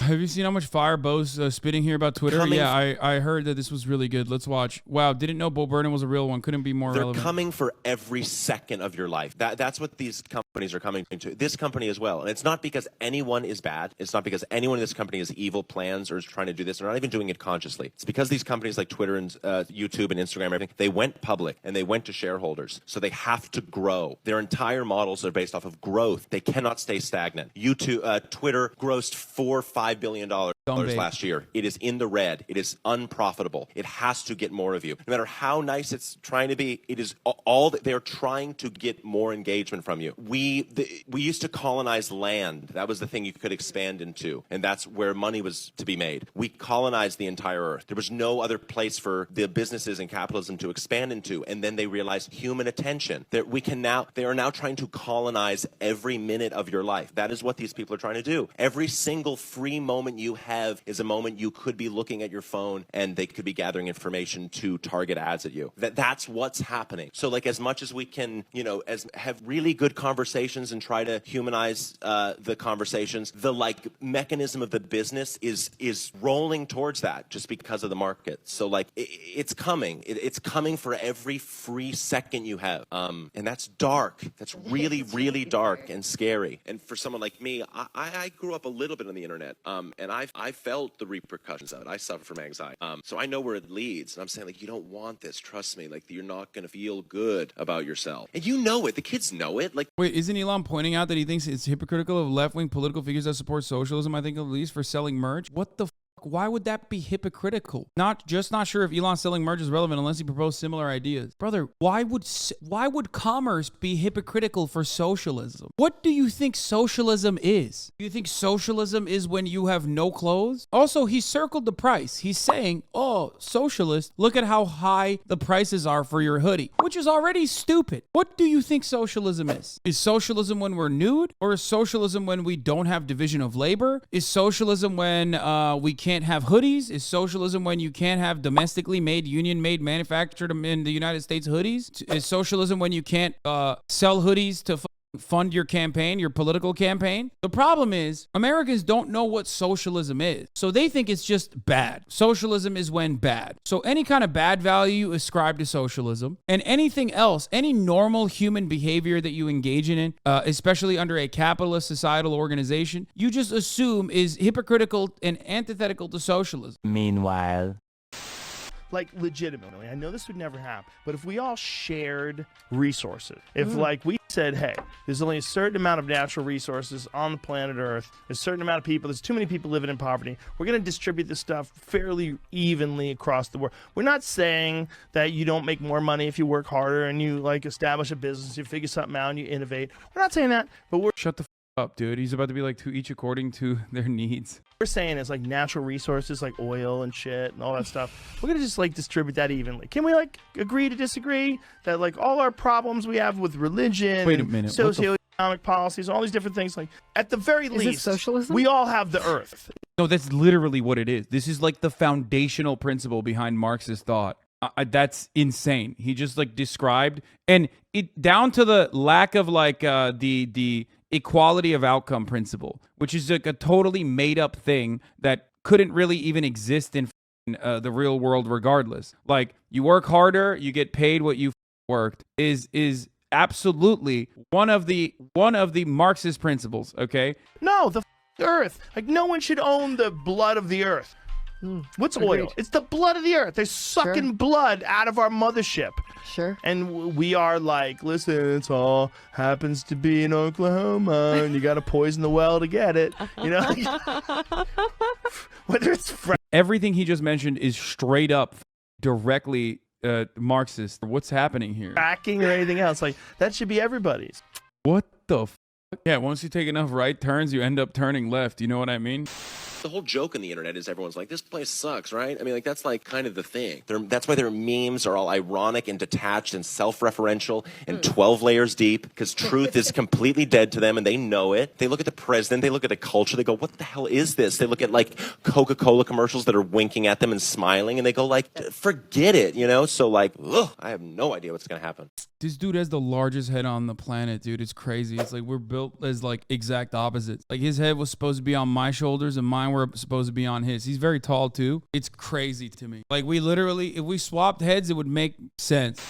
Have you seen how much fire Bo's spitting here about Twitter? Yeah, I heard that this was really good. Let's watch. Wow, didn't know Bo Burnham was a real one. Couldn't be more relevant. They're coming for every second of your life. That's what these companies are coming to. This company as well. And it's not because anyone is bad. It's not because anyone in this company has evil plans or is trying to do this. They're not even doing it consciously. It's because these companies like Twitter and YouTube and Instagram and everything, they went public and they went to shareholders. So they have to grow. Their entire models are based off of growth. They cannot stay stagnant. YouTube, Twitter grossed $4-5 billion last year. It is in the red. It is unprofitable. It has to get more of you. No matter how nice it's trying to be, it is all that they're trying to get more engagement from you. We used to colonize land. That was the thing you could expand into, and that's where money was to be made. We colonized the entire earth. There was no other place for the businesses and capitalism to expand into, and then they realized human attention. That they are now trying to colonize every minute of your life. That is what these people are trying to do. Every single free moment you have is a moment you could be looking at your phone and they could be gathering information to target ads at you. That's what's happening. So like as much as we can, have really good conversations and try to humanize the conversations, the like mechanism of the business is rolling towards that just because of the market. So like it's coming. It's coming for every free second you have. And that's dark. That's really, really dark and scary. And for someone like me, I grew up a little bit on the internet. And I felt the repercussions of it. I suffer from anxiety. So I know where it leads. And I'm saying, like, you don't want this. Trust me. Like, you're not going to feel good about yourself. And you know it. The kids know it. Like, wait, isn't Elon pointing out that he thinks it's hypocritical of left-wing political figures that support socialism, I think at least, for selling merch? What the why would that be hypocritical? Not sure if Elon selling merch is relevant unless he proposed similar ideas. Brother, why would commerce be hypocritical for socialism? What do you think socialism is? Do you think socialism is when you have no clothes? Also, he circled the price. He's saying, oh, socialist, look at how high the prices are for your hoodie, which is already stupid. What do you think socialism is? Is socialism when we're nude? Or is socialism when we don't have division of labor? Is socialism when we can't have hoodies? Is socialism when you can't have domestically made, union made, manufactured in the United States hoodies? Is socialism when you can't sell hoodies to fund your campaign, your political campaign? The problem is Americans don't know what socialism is. So they think it's just bad. Socialism is when bad. So any kind of bad value ascribed to socialism, and anything else, any normal human behavior that you engage in, especially under a capitalist societal organization, you just assume is hypocritical and antithetical to socialism. Meanwhile, like legitimately, I know this would never happen, but if we all shared resources, if like we said, hey, there's only a certain amount of natural resources on the planet Earth, there's a certain amount of people, there's too many people living in poverty, we're going to distribute this stuff fairly evenly across the world. We're not saying that you don't make more money if you work harder and you like establish a business, you figure something out and you innovate. We're not saying that, but we're Shut the up, dude. He's about to be like to each according to their needs. We're saying is like natural resources like oil and shit and all that stuff. We're gonna just like distribute that evenly. Can we like agree to disagree that like all our problems we have with religion, wait a minute, socioeconomic policies, all these different things, like at the very least, socialism? we all have the earth. No, that's literally what it is. This is like the foundational principle behind Marxist thought. That's insane. He just like described, and it down to the lack of like the equality of outcome principle, which is like a totally made up thing that couldn't really even exist in the real world regardless. Like, you work harder, you get paid what you worked is absolutely one of the Marxist principles, okay? No, the earth. Like, no one should own the blood of the earth. What's oil? It's the blood of the earth. They're sucking blood out of our mothership. Sure. And we are like, listen, it's all happens to be in Oklahoma, and you got to poison the well to get it. You know? Whether it's everything he just mentioned is straight up directly Marxist. What's happening here? Fracking or anything else. Like, that should be everybody's. What the f? Yeah, once you take enough right turns, you end up turning left. You know what I mean? The whole joke on the internet is everyone's like, this place sucks, right? I mean, like, that's like kind of the thing. That's why their memes are all ironic and detached and self-referential and 12 layers deep, because truth is completely dead to them and they know it. They look at the president, they look at the culture, they go, what the hell is this? They look at like Coca-Cola commercials that are winking at them and smiling, and they go like, forget it, you know? So like, ugh, I have no idea what's gonna happen. This dude has the largest head on the planet, dude. It's crazy. It's like we're built as like exact opposites. Like, his head was supposed to be on my shoulders and mine and we're supposed to be on his. He's very tall too. It's crazy to me. Like we literally, if we swapped heads, it would make sense.